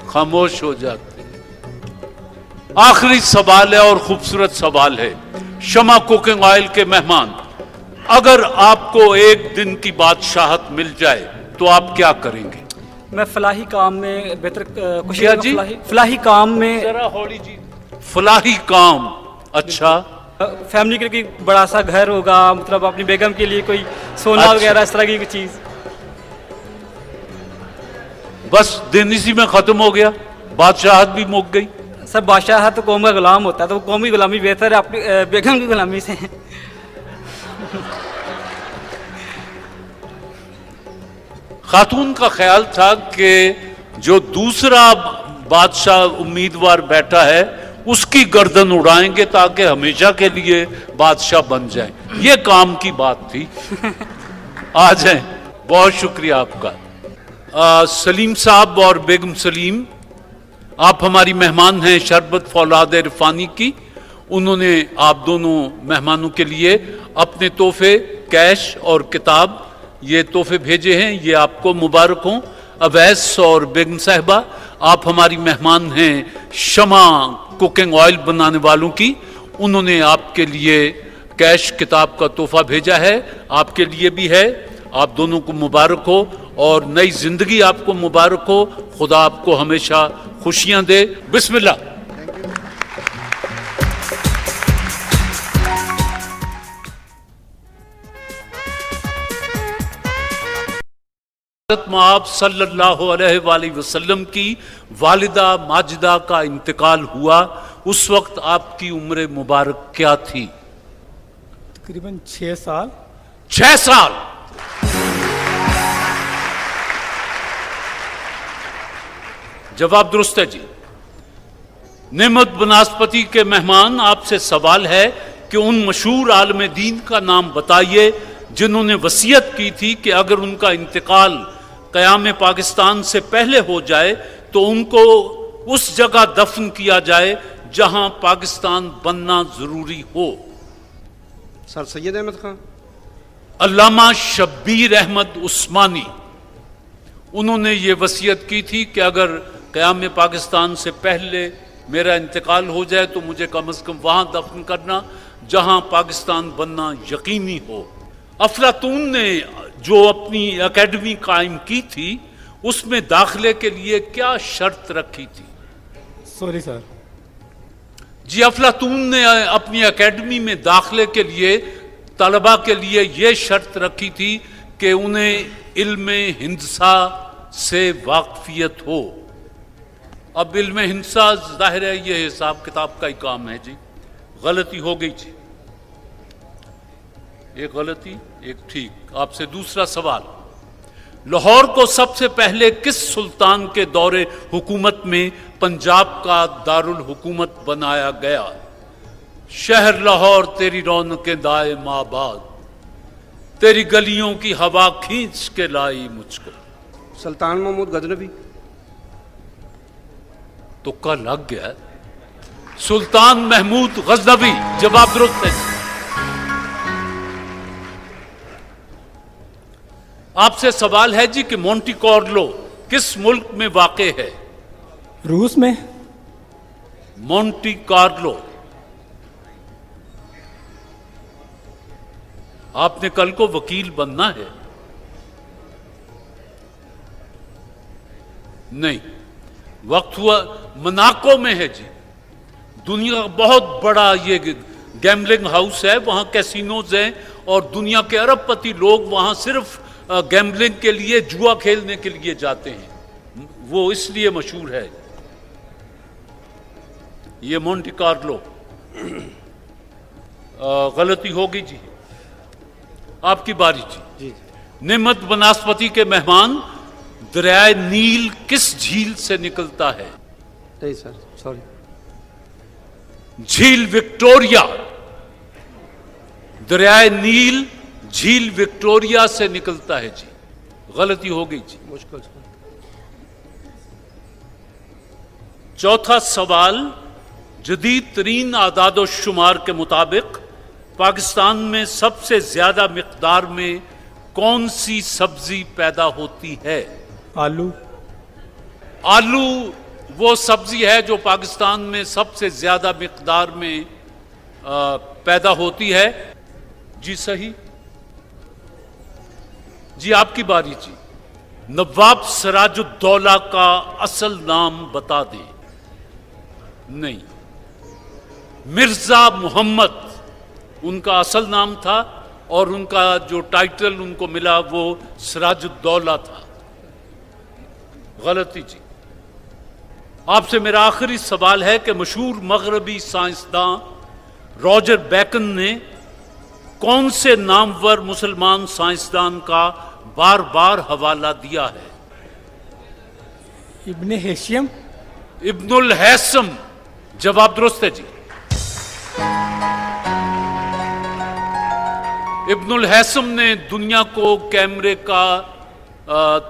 खामोश हो जाते हैं। आखिरी सवाल है और खूबसूरत सवाल है। शमा कुकिंग ऑयल के मेहमान, अगर आपको एक दिन की बादशाहत मिल जाए तो आप क्या करेंगे? मैं फलाही काम में बेहतर फलाही काम में जरा हौली जी। फलाही काम, अच्छा। फैमिली के लिए कोई बड़ा सा घर होगा, मतलब अपनी बेगम के लिए कोई सोना अच्छा। वगैरह इस तरह की कोई चीज। बस दिन इसी में खत्म हो गया, बादशाहत भी मुक गई। सब बादशाह तो कौम का गुलाम होता है, तो कौमी गुलामी बेहतर है अपनी बेगम की गुलामी से। खातून का ख्याल था कि जो दूसरा बादशाह उम्मीदवार बैठा है उसकी गर्दन उड़ाएंगे ताकि हमेशा के लिए बादशाह बन जाए। ये काम की बात थी। आ जाए, बहुत शुक्रिया आपका। सलीम साहब और बेगम सलीम, आप हमारी मेहमान हैं शरबत फौलाद इरफानी की। उन्होंने आप दोनों मेहमानों के लिए अपने तोहफे कैश और किताब ये तोहफे भेजे हैं, ये आपको मुबारक हों। अवैस और बेगम साहिबा, आप हमारी मेहमान हैं शमा कुकिंग ऑयल बनाने वालों की। उन्होंने आपके लिए कैश किताब का तोहफा भेजा है, आपके लिए भी है। आप दोनों को मुबारक हो और नई जिंदगी आपको मुबारक हो। खुदा आपको हमेशा खुशियां दे। बिस्मिल्लाह। आप सल्लल्लाहु अलैहि वसल्लम की वालिदा माजिदा का इंतकाल हुआ, उस वक्त आपकी उम्र मुबारक क्या थी? तकरीबन 6 साल। 6 साल। जवाब दुरुस्त है जी। नेमत बनास्पति के मेहमान, आपसे सवाल है कि उन मशहूर आलम दीन का नाम बताइए जिन्होंने वसीयत की थी कि अगर उनका इंतकाल क़याम पाकिस्तान से पहले हो जाए तो उनको उस जगह दफन किया जाए जहां पाकिस्तान बनना जरूरी हो। सर सैयद अहमद खान। अल्लामा शब्बीर अहमद उस्मानी, उन्होंने ये वसीयत की थी कि अगर क़याम पाकिस्तान से पहले मेरा इंतकाल हो जाए तो मुझे कम से कम वहां दफन करना जहां पाकिस्तान बनना यकीनी हो। अफलातून ने जो अपनी एकेडमी कायम की थी उसमें दाखिले के लिए क्या शर्त रखी थी? सॉरी सर जी, अफलातून ने अपनी एकेडमी में दाखिले के लिए तलबा के लिए यह शर्त रखी थी कि उन्हें इल्म हिंसा से वाकफियत हो। अब इल्म हिंसा जाहिर है ये हिसाब किताब का ही काम है जी। गलती हो गई जी, एक गलती एक ठीक। आपसे दूसरा सवाल, लाहौर को सबसे पहले किस सुल्तान के दौरे हुकूमत में पंजाब का दारुल हुकूमत बनाया गया? शहर लाहौर तेरी रौनकें दाए माबाद, तेरी गलियों की हवा खींच के लाई मुझको। सुल्तान महमूद गजनवी। तुक्का लग गया। सुल्तान महमूद गजनवी। जवाब दुरुस्त है। आपसे सवाल है जी कि मोंटी कार्लो किस मुल्क में वाक़ है? रूस में। Monte Carlo. आपने कल को वकील बनना है? नहीं, वक्त हुआ। मोनाको में है जी, दुनिया का बहुत बड़ा ये गैम्बलिंग हाउस है, वहां कैसीनोज हैं और दुनिया के अरबपति लोग वहां सिर्फ गैम्बलिंग के लिए, जुआ खेलने के लिए जाते हैं। वो इसलिए मशहूर है ये मोंटी कार्लो। गलती होगी जी। आपकी बारी जी। नेमत बनास्पति के मेहमान, दरियाए नील किस झील से निकलता है? नहीं सर सॉरी। झील विक्टोरिया। दरियाए नील झील विक्टोरिया से निकलता है जी। गलती हो गई जी। मुश्किल। चौथा सवाल, जदीद तरीन आदादो शुमार के मुताबिक पाकिस्तान में सबसे ज्यादा मिकदार में कौन सी सब्जी पैदा होती है? आलू। आलू वो सब्जी है जो पाकिस्तान में सबसे ज्यादा मिकदार में पैदा होती है। जी सही जी। आपकी बारी जी। नवाब सिराजुद्दौला का असल नाम बता दें। नहीं, मिर्जा मोहम्मद उनका असल नाम था और उनका जो टाइटल उनको मिला वो सिराजुद्दौला था। गलती जी। आपसे मेरा आखिरी सवाल है कि मशहूर मगरबी साइंसदान रॉजर बेकन ने कौन से नामवर मुसलमान साइंसदान का बार बार हवाला दिया है? इब्ने हैशम। इब्नुल हैसम। जवाब दुरुस्त है जी। इब्नुल हैसम ने दुनिया को कैमरे का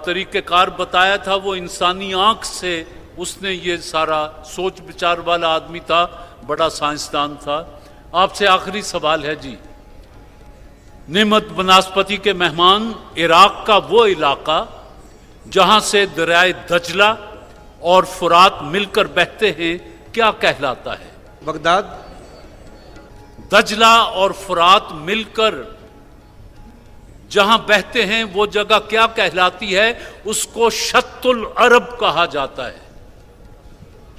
तरीक़ेकार बताया था। वो इंसानी आंख से उसने ये सारा सोच विचार वाला आदमी था, बड़ा साइंसदान था। आपसे आखिरी सवाल है जी, नेमत बनास्पति के मेहमान, इराक का वो इलाका जहां से दरियाए दजला और फुरात मिलकर बहते हैं, क्या कहलाता है? बगदाद। दजला और फुरात मिलकर जहां बहते हैं वो जगह क्या कहलाती है? उसको शत्तुल अरब कहा जाता है।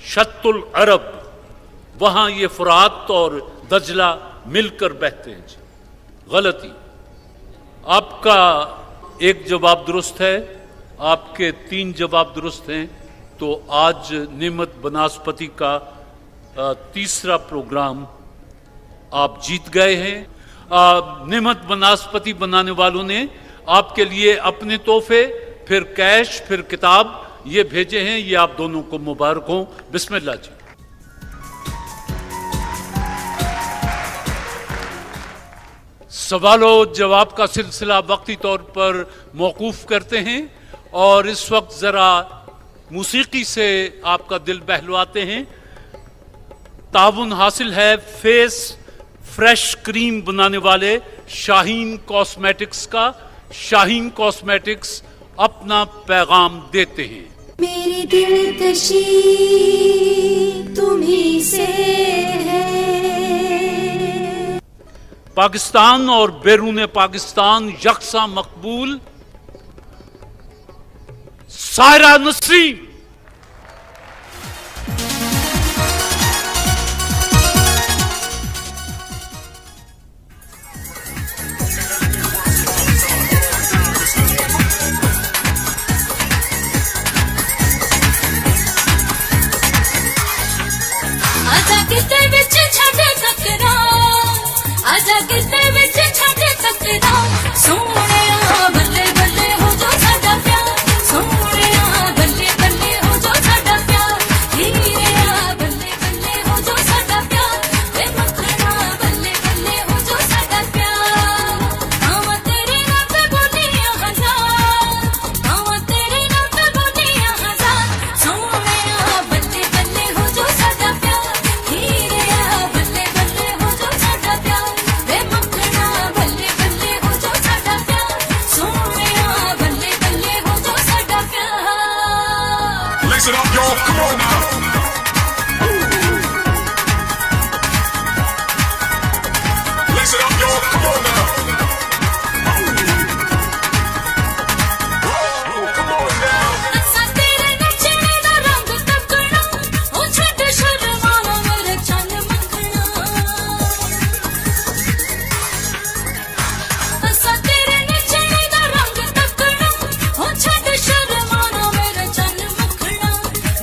शत्तुल अरब, वहां ये फुरात और दजला मिलकर बहते हैं जी। गलती। आपका एक जवाब दुरुस्त है, आपके 3 जवाब दुरुस्त हैं। तो आज नेमत बनास्पति का तीसरा प्रोग्राम आप जीत गए हैं। नेमत बनास्पति बनाने वालों ने आपके लिए अपने तोहफे, फिर कैश, फिर किताब ये भेजे हैं। ये आप दोनों को मुबारक हो। बिस्मिल्लाह जी। सवालों जवाब का सिलसिला वक्ती तौर पर मौकूफ करते हैं और इस वक्त जरा मौसीकी से आपका दिल बहलवाते हैं। ताउन हासिल है फेस फ्रेश क्रीम बनाने वाले शाहीन कॉस्मेटिक्स का। शाहीन कॉस्मेटिक्स अपना पैगाम देते हैं। मेरी दिलकशी तुम्हीं से है। पाकिस्तान और बैरून पाकिस्तान यकसा मकबूल सायरा नसीम। आजा किते विच छड़े तकरा, आजा किते विच छड़े तकरा, सोहणिया बल्ले बल्ले हो जो साडा प्यार, सोहणिया बल्ले बल्ले हो जो साडा प्यार, हीरिया बल्ले बल्ले हो जो साडा प्यार, वे मखना बल्ले बल्ले हो जो साडा प्यार। आवा तेरे नाम पे बोलियां हजार, आवा तेरे नाम पे बोलियां हजार, सोहणिया बल्ले बल्ले हो जो साडा प्यार, हीरिया बल्ले बल्ले हो जो साडा प्यार, वे मखना बल्ले बल्ले हो जो साडा प्यार, सोहणिया बल्ले बल्ले हो जो साडा प्यार। Listen up, y'all. Come on now. Listen up, y'all. Come on now. Come on now. असा तेरे नचने दा रंग तकना, ओ छड़ शर्माना मेरे चन मखना। असा तेरे नचने दा रंग तकना, ओ छड़ शर्माना मेरे चन मखना।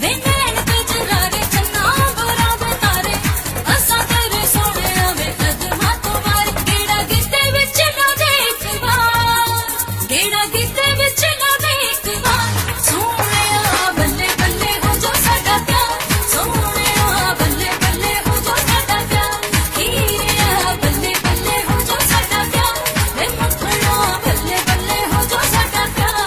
वे नैन ते जरारे चन्ना बुरा तारे, असा तेरे सोने आवे कदमां तो मार। गेड़ा गिते विच ना देख बार, गेड़ा गिते विच ना देख बार, सोहणिया बल्ले बल्ले हो जो साडा प्यार, सोहणिया बल्ले बल्ले हो जो साडा प्यार, हीरिया बल्ले बल्ले हो जो साडा प्यार, वे मखना बल्ले बल्ले हो जो साडा प्यार।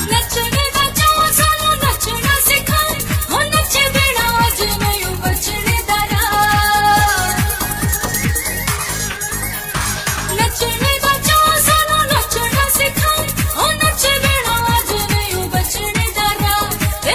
नचने दा चाऽ सानू नचना सिखाए, हो नचे बिना अज नहीं बचने दा राह। नचने दा चाऽ सानू नचना सिखाए, हो नचे बिना अज नहीं बचने दा राह। वे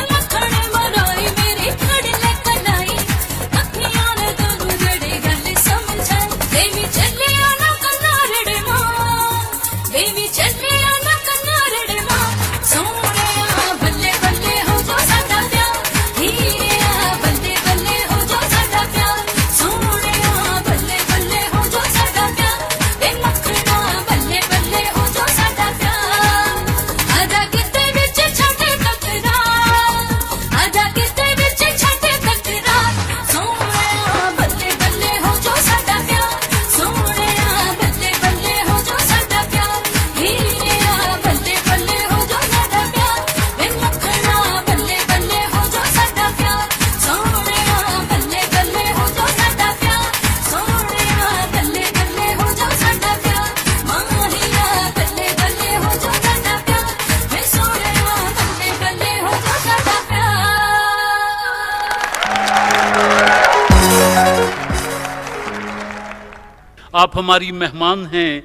आप हमारी मेहमान हैं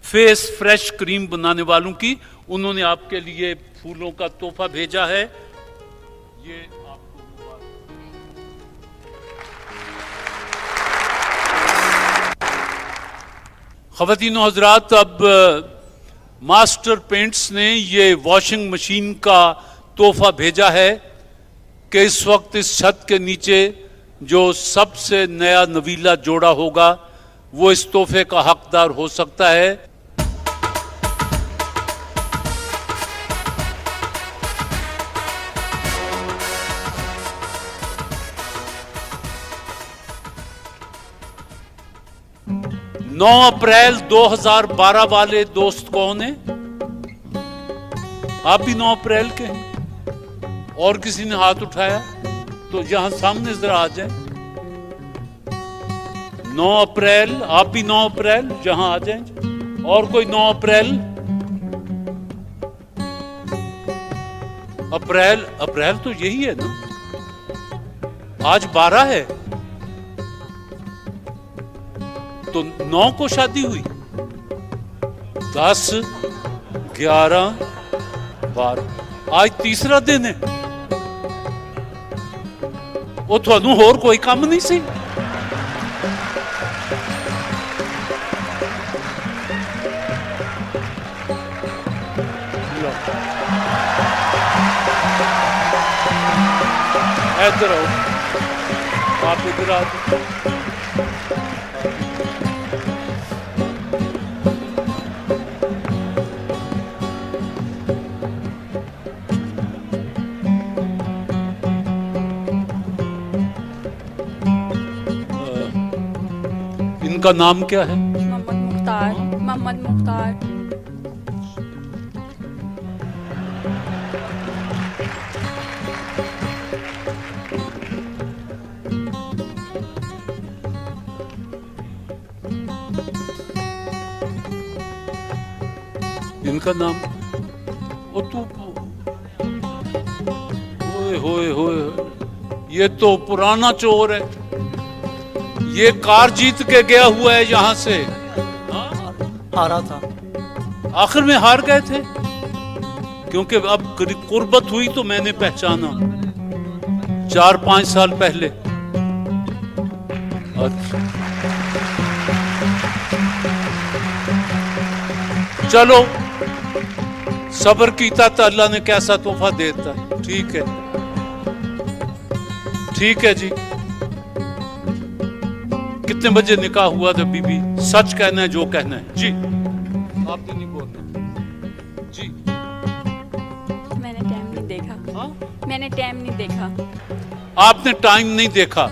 फेस फ्रेश क्रीम बनाने वालों की। उन्होंने आपके लिए फूलों का तोहफा भेजा है। ये आपको ख़वातीनो हज़रात, अब मास्टर पेंट्स ने ये वॉशिंग मशीन का तोहफा भेजा है कि इस वक्त इस छत के नीचे जो सबसे नया नवीला जोड़ा होगा वो इस तोहफे का हकदार हो सकता है। नौ अप्रैल 2012 वाले दोस्त कौन है? आप भी 9 अप्रैल के हैं? और किसी ने हाथ उठाया तो यहां सामने जरा आ जाए। 9 अप्रैल, आप भी 9 अप्रैल, जहां आ जाए। और कोई 9 अप्रैल? अप्रैल तो यही है ना, आज 12 है तो 9 को शादी हुई। 10, 11, 12, आज तीसरा दिन है। वो थानू होर कोई काम नहीं सी? इधर आओ, आप इधर आ जाओ। इनका नाम क्या है? मोहम्मद मुख्तार। इनका नाम? ओ तू, होए होए होए, ये तो पुराना चोर है। ये कार जीत के गया हुआ है यहां से। हारा था, आखिर में हार गए थे क्योंकि अब कुर्बत हुई तो मैंने पहचाना 4-5 साल पहले। अच्छा चलो, सब्र कीता तो अल्लाह ने कैसा तोहफा देता है। ठीक है, ठीक है जी। कितने बजे निकाह हुआ था बीबी? सच कहना है, जो कहना है जी। आपने नहीं बोलना जी। मैंने टाइम नहीं देखा। हाँ? मैंने टाइम नहीं देखा। आपने टाइम नहीं देखा?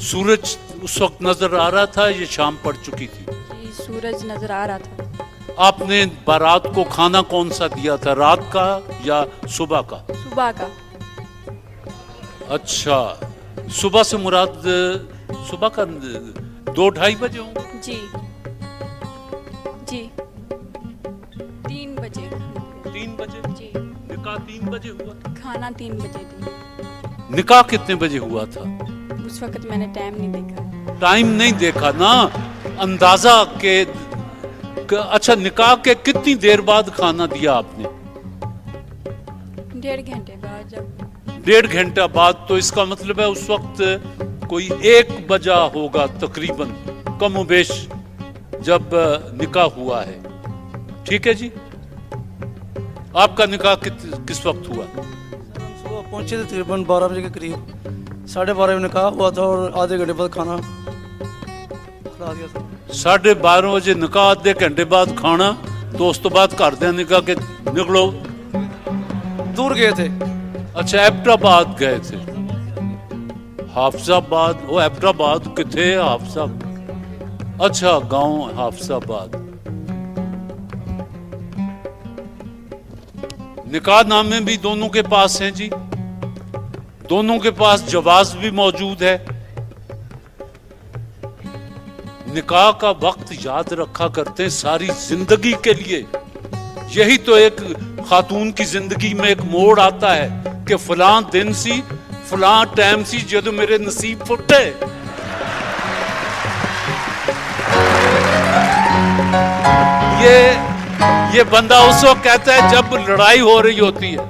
सूरज उस वक्त नजर आ रहा था, ये शाम पड़ चुकी थी? जी, सूरज नजर आ रहा था। आपने बारात को खाना कौन सा दिया था, रात का या सुबह का? सुबह का। अच्छा, सुबह से मुराद सुबह का 2-2:30 बजे होंगे? जी जी, 3 बजे। 3 बजे? जी। निकाह 3 बजे हुआ? खाना 3 बजे थी। निकाह कितने बजे हुआ था? उस वक्त मैंने टाइम नहीं देखा। टाइम नहीं देखा ना, अंदाजा के। अच्छा, निकाह के कितनी देर बाद खाना दिया आपने? 1.5 घंटे बाद। जब 1.5 घंटा बाद, तो इसका मतलब है उस वक्त कोई 1 बजा होगा तकरीबन, कमोबेश, जब निकाह हुआ है। ठीक है जी। आपका निकाह किस वक्त हुआ? सुबह पहुंचे थे तकरीबन 12 बजे के करीब। 12:30 में निकाह हुआ था और आधे घंटे बाद खाना खिला दिया था। 12:30 बजे निकाह, आधे घंटे बाद खाना, तो उस तो बाद घर दे निकाह के निकलो। दूर गए थे। अच्छा, एबटाबाद गए थे। हाफजाबाद? वो एबटाबाद किथे? हाफजाबाद, अच्छा गांव हाफजाबाद। निकाहनामे भी दोनों के पास हैं जी, दोनों के पास जवाज भी मौजूद है। निकाह का वक्त याद रखा करते हैं सारी जिंदगी के लिए। यही तो एक खातून की जिंदगी में एक मोड़ आता है कि फलां दिन सी फलां टाइम सी जदों मेरे नसीब फुटे। ये बंदा उस वक्त कहता है जब लड़ाई हो रही होती है,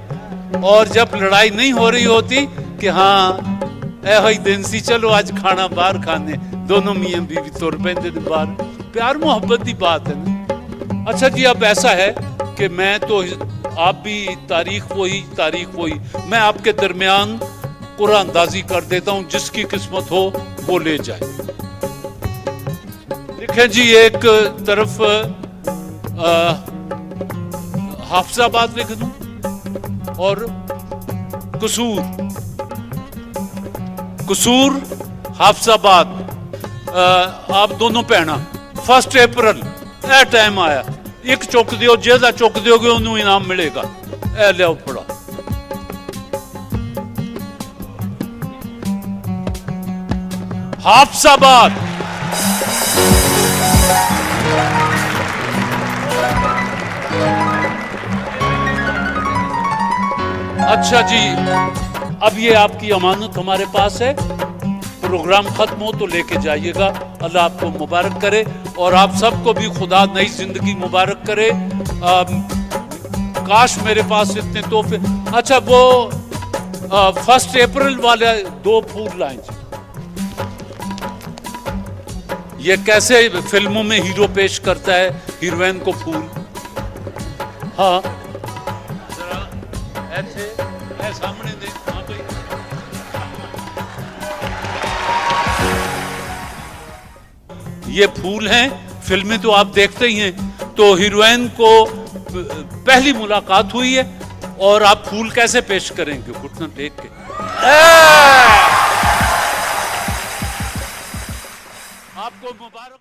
और जब लड़ाई नहीं हो रही होती कि हाँ ऐ दिन सी चलो आज खाना बाहर खाने, दोनों मियां बीवी तुर पैंदे ने बाहर। प्यार मोहब्बत की बात है ना। अच्छा जी, अब ऐसा है कि मैं तो आप भी तारीख वही, मैं आपके दरमियान कुरान अंदाजी कर देता हूं, जिसकी किस्मत हो वो ले जाए। देखें जी, एक तरफ हाफिजाबाद लिख दूं और कसूर हाफिजाबाद, आप दोनों भैणा 1 अप्रैल ए टाइम आया, एक चुक दियो, जेदा चुक दियोगे उन्होंने इनाम मिलेगा। ए लियाओ पड़ा। हाफिजाबाद अच्छा जी, अब ये आपकी अमानत हमारे पास है। प्रोग्राम खत्म हो तो लेके जाइएगा। अल्लाह आपको मुबारक करे और आप सबको भी खुदा नई जिंदगी मुबारक करे। काश मेरे पास इतने तोहफे। अच्छा, वो 1 अप्रैल वाले 2 फूल लाएं। ये कैसे फिल्मों में हीरो पेश करता है हीरोइन को फूल। हाँ जरा ऐसे सामने दे। हाँ भाई, ये फूल हैं। फिल्में तो आप देखते ही हैं। तो हीरोइन को पहली मुलाकात हुई है और आप फूल कैसे पेश करेंगे घुटना टेक के। आपको मुबारक।